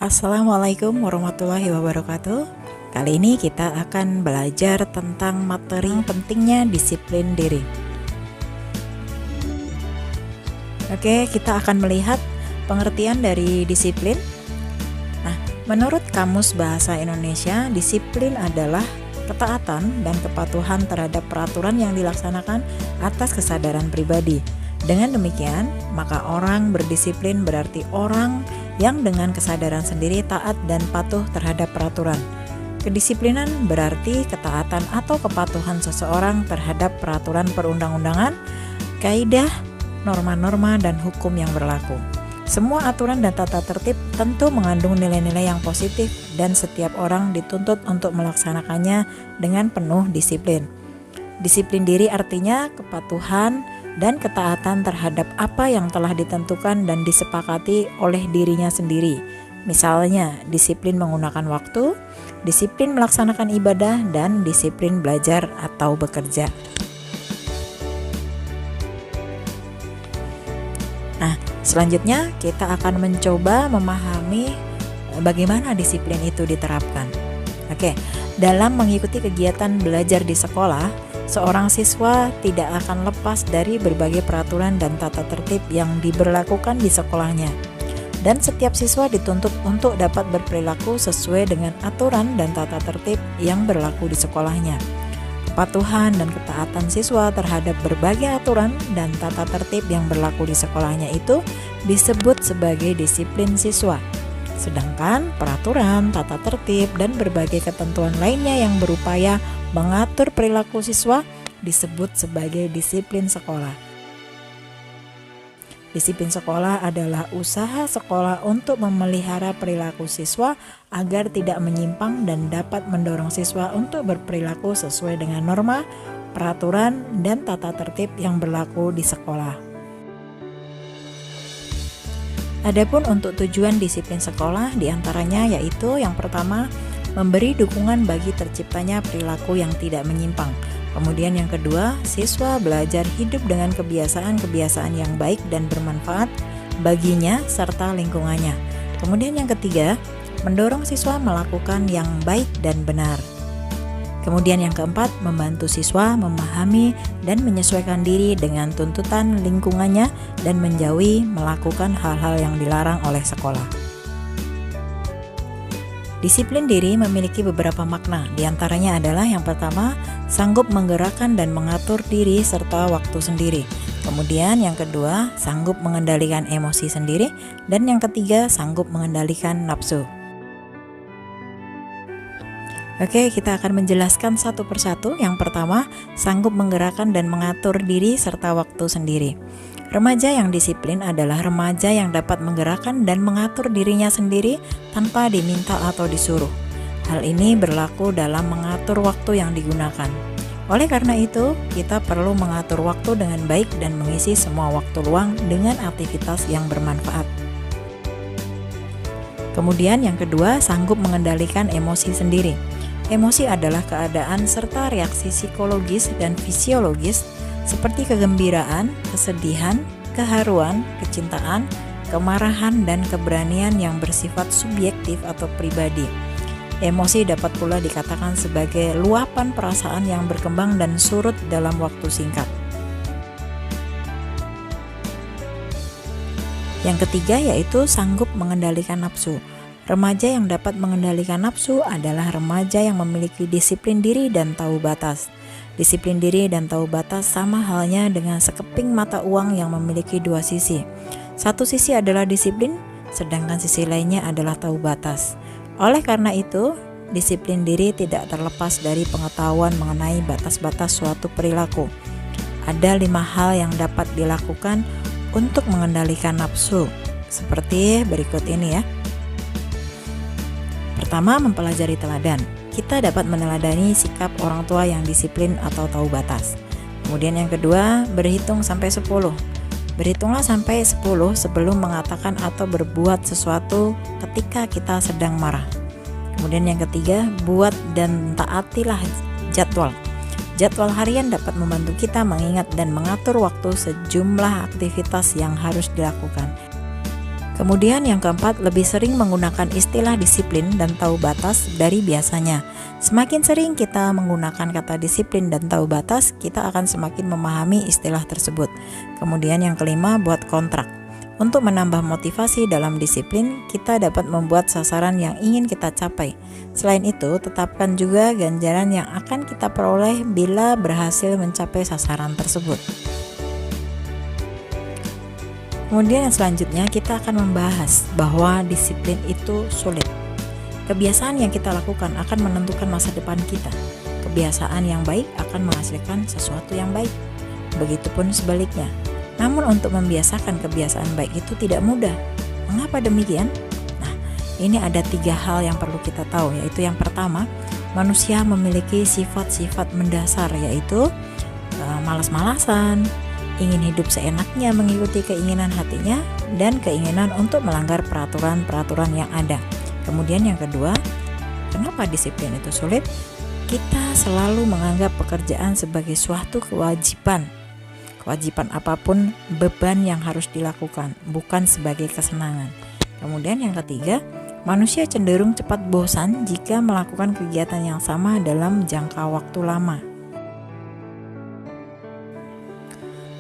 Assalamualaikum warahmatullahi wabarakatuh. Kali ini kita akan belajar tentang materi pentingnya disiplin diri. Oke, kita akan melihat pengertian dari disiplin. Nah, menurut Kamus Bahasa Indonesia, disiplin adalah ketaatan dan kepatuhan terhadap peraturan yang dilaksanakan atas kesadaran pribadi. Dengan demikian, maka orang berdisiplin berarti orang yang dengan kesadaran sendiri taat dan patuh terhadap peraturan. Kedisiplinan berarti ketaatan atau kepatuhan seseorang terhadap peraturan perundang-undangan, kaidah, norma-norma, dan hukum yang berlaku. Semua aturan dan tata tertib tentu mengandung nilai-nilai yang positif dan setiap orang dituntut untuk melaksanakannya dengan penuh disiplin. Disiplin diri artinya kepatuhan dan ketaatan terhadap apa yang telah ditentukan dan disepakati oleh dirinya sendiri. Misalnya, disiplin menggunakan waktu, disiplin melaksanakan ibadah, dan disiplin belajar atau bekerja. Nah, selanjutnya kita akan mencoba memahami bagaimana disiplin itu diterapkan. Oke, dalam mengikuti kegiatan belajar di sekolah, seorang siswa tidak akan lepas dari berbagai peraturan dan tata tertib yang diberlakukan di sekolahnya. Dan setiap siswa dituntut untuk dapat berperilaku sesuai dengan aturan dan tata tertib yang berlaku di sekolahnya. Kepatuhan dan ketaatan siswa terhadap berbagai aturan dan tata tertib yang berlaku di sekolahnya itu disebut sebagai disiplin siswa. Sedangkan peraturan, tata tertib, dan berbagai ketentuan lainnya yang berupaya mengatur perilaku siswa disebut sebagai disiplin sekolah. Disiplin sekolah adalah usaha sekolah untuk memelihara perilaku siswa agar tidak menyimpang dan dapat mendorong siswa untuk berperilaku sesuai dengan norma, peraturan, dan tata tertib yang berlaku di sekolah. Adapun untuk tujuan disiplin sekolah diantaranya yaitu yang pertama, memberi dukungan bagi terciptanya perilaku yang tidak menyimpang. Kemudian yang kedua, siswa belajar hidup dengan kebiasaan-kebiasaan yang baik dan bermanfaat baginya serta lingkungannya. Kemudian yang ketiga, mendorong siswa melakukan yang baik dan benar. Kemudian yang keempat, membantu siswa memahami dan menyesuaikan diri dengan tuntutan lingkungannya dan menjauhi melakukan hal-hal yang dilarang oleh sekolah. Disiplin diri memiliki beberapa makna, diantaranya adalah yang pertama, sanggup menggerakkan dan mengatur diri serta waktu sendiri. Kemudian yang kedua, sanggup mengendalikan emosi sendiri. Dan yang ketiga, sanggup mengendalikan nafsu. Oke, kita akan menjelaskan satu persatu. Yang pertama, sanggup menggerakkan dan mengatur diri serta waktu sendiri. Remaja yang disiplin adalah remaja yang dapat menggerakkan dan mengatur dirinya sendiri tanpa diminta atau disuruh. Hal ini berlaku dalam mengatur waktu yang digunakan. Oleh karena itu, kita perlu mengatur waktu dengan baik dan mengisi semua waktu luang dengan aktivitas yang bermanfaat. Kemudian yang kedua, sanggup mengendalikan emosi sendiri. Emosi adalah keadaan serta reaksi psikologis dan fisiologis seperti kegembiraan, kesedihan, keharuan, kecintaan, kemarahan, dan keberanian yang bersifat subjektif atau pribadi. Emosi dapat pula dikatakan sebagai luapan perasaan yang berkembang dan surut dalam waktu singkat. Yang ketiga yaitu sanggup mengendalikan nafsu. Remaja yang dapat mengendalikan nafsu adalah remaja yang memiliki disiplin diri dan tahu batas. Disiplin diri dan tahu batas sama halnya dengan sekeping mata uang yang memiliki dua sisi. Satu sisi adalah disiplin, sedangkan sisi lainnya adalah tahu batas. Oleh karena itu, disiplin diri tidak terlepas dari pengetahuan mengenai batas-batas suatu perilaku. Ada 5 hal yang dapat dilakukan untuk mengendalikan nafsu, seperti berikut ini ya. Pertama, mempelajari teladan. Kita dapat meneladani sikap orang tua yang disiplin atau tahu batas. Kemudian yang kedua, berhitung sampai 10. Berhitunglah sampai 10 sebelum mengatakan atau berbuat sesuatu ketika kita sedang marah. Kemudian yang ketiga, buat dan taatilah jadwal. Jadwal harian dapat membantu kita mengingat dan mengatur waktu sejumlah aktivitas yang harus dilakukan. Kemudian yang keempat, lebih sering menggunakan istilah disiplin dan tahu batas dari biasanya. Semakin sering kita menggunakan kata disiplin dan tahu batas, kita akan semakin memahami istilah tersebut. Kemudian yang kelima, buat kontrak. Untuk menambah motivasi dalam disiplin, kita dapat membuat sasaran yang ingin kita capai. Selain itu, tetapkan juga ganjaran yang akan kita peroleh bila berhasil mencapai sasaran tersebut. Kemudian yang selanjutnya kita akan membahas bahwa disiplin itu sulit. Kebiasaan yang kita lakukan akan menentukan masa depan kita. Kebiasaan yang baik akan menghasilkan sesuatu yang baik. Begitupun sebaliknya. Namun untuk membiasakan kebiasaan baik itu tidak mudah. Mengapa demikian? Nah, ini ada 3 hal yang perlu kita tahu, yaitu yang pertama, manusia memiliki sifat-sifat mendasar, yaitu malas-malasan, ingin hidup seenaknya mengikuti keinginan hatinya, dan keinginan untuk melanggar peraturan-peraturan yang ada. Kemudian yang kedua, kenapa disiplin itu sulit? Kita selalu menganggap pekerjaan sebagai suatu kewajiban. Kewajiban apapun, beban yang harus dilakukan, bukan sebagai kesenangan. Kemudian yang ketiga, manusia cenderung cepat bosan jika melakukan kegiatan yang sama dalam jangka waktu lama.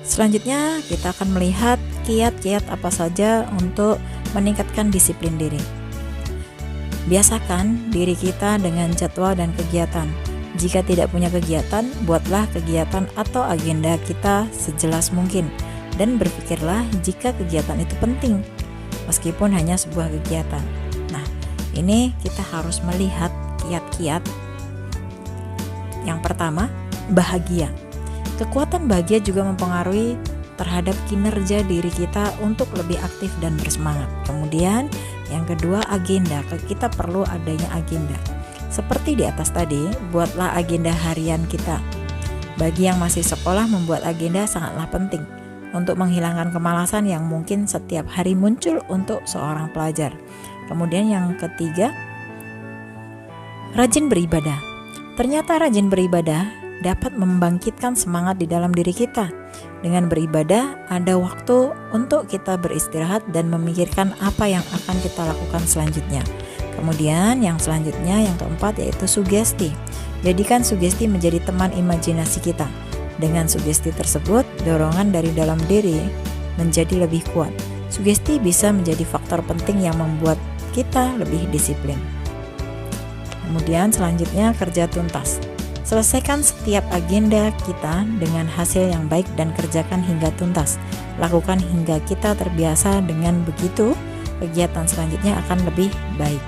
Selanjutnya kita akan melihat kiat-kiat apa saja untuk meningkatkan disiplin diri. Biasakan diri kita dengan jadwal dan kegiatan. Jika tidak punya kegiatan, buatlah kegiatan atau agenda kita sejelas mungkin, dan berpikirlah jika kegiatan itu penting, meskipun hanya sebuah kegiatan. Nah, ini kita harus melihat kiat-kiat. Yang pertama, bahagia. Kekuatan bahagia juga mempengaruhi terhadap kinerja diri kita untuk lebih aktif dan bersemangat. Kemudian yang kedua, agenda. Kita perlu adanya agenda. Seperti di atas tadi, buatlah agenda harian kita. Bagi yang masih sekolah, membuat agenda sangatlah penting untuk menghilangkan kemalasan yang mungkin setiap hari muncul untuk seorang pelajar. Kemudian yang ketiga, rajin beribadah. Ternyata rajin beribadah dapat membangkitkan semangat di dalam diri kita. Dengan beribadah, ada waktu untuk kita beristirahat dan memikirkan apa yang akan kita lakukan selanjutnya. Kemudian yang selanjutnya, yang keempat, yaitu sugesti. Jadikan sugesti menjadi teman imajinasi kita. Dengan sugesti tersebut, dorongan dari dalam diri menjadi lebih kuat. Sugesti bisa menjadi faktor penting yang membuat kita lebih disiplin. Kemudian selanjutnya, kerja tuntas. Selesaikan setiap agenda kita dengan hasil yang baik dan kerjakan hingga tuntas. Lakukan hingga kita terbiasa, dengan begitu kegiatan selanjutnya akan lebih baik.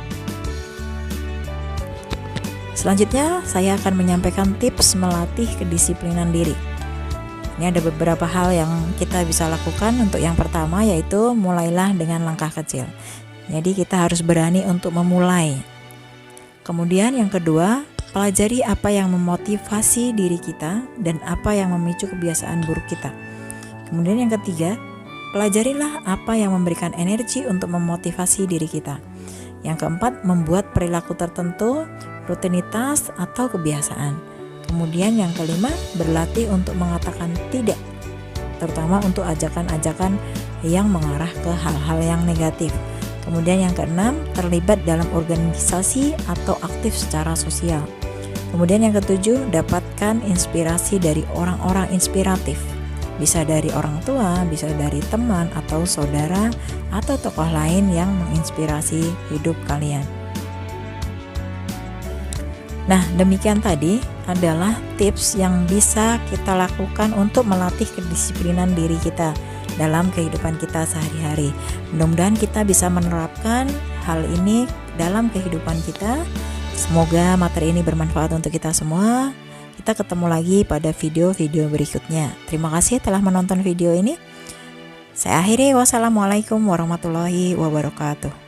Selanjutnya saya akan menyampaikan tips melatih kedisiplinan diri. Ini ada beberapa hal yang kita bisa lakukan. Untuk yang pertama, yaitu mulailah dengan langkah kecil. Jadi kita harus berani untuk memulai. Kemudian yang kedua, pelajari apa yang memotivasi diri kita dan apa yang memicu kebiasaan buruk kita. Kemudian yang ketiga, pelajarilah apa yang memberikan energi untuk memotivasi diri kita. Yang keempat, membuat perilaku tertentu, rutinitas atau kebiasaan. Kemudian yang kelima, berlatih untuk mengatakan tidak, terutama untuk ajakan-ajakan yang mengarah ke hal-hal yang negatif. Kemudian yang keenam, terlibat dalam organisasi atau aktif secara sosial. Kemudian yang ketujuh, dapatkan inspirasi dari orang-orang inspiratif. Bisa dari orang tua, bisa dari teman atau saudara atau tokoh lain yang menginspirasi hidup kalian. Nah, demikian tadi adalah tips yang bisa kita lakukan untuk melatih kedisiplinan diri kita dalam kehidupan kita sehari-hari. Mudah-mudahan kita bisa menerapkan hal ini dalam kehidupan kita. Semoga materi ini bermanfaat untuk kita semua. Kita ketemu lagi pada video-video berikutnya. Terima kasih telah menonton video ini. Saya akhiri. Wassalamualaikum warahmatullahi wabarakatuh.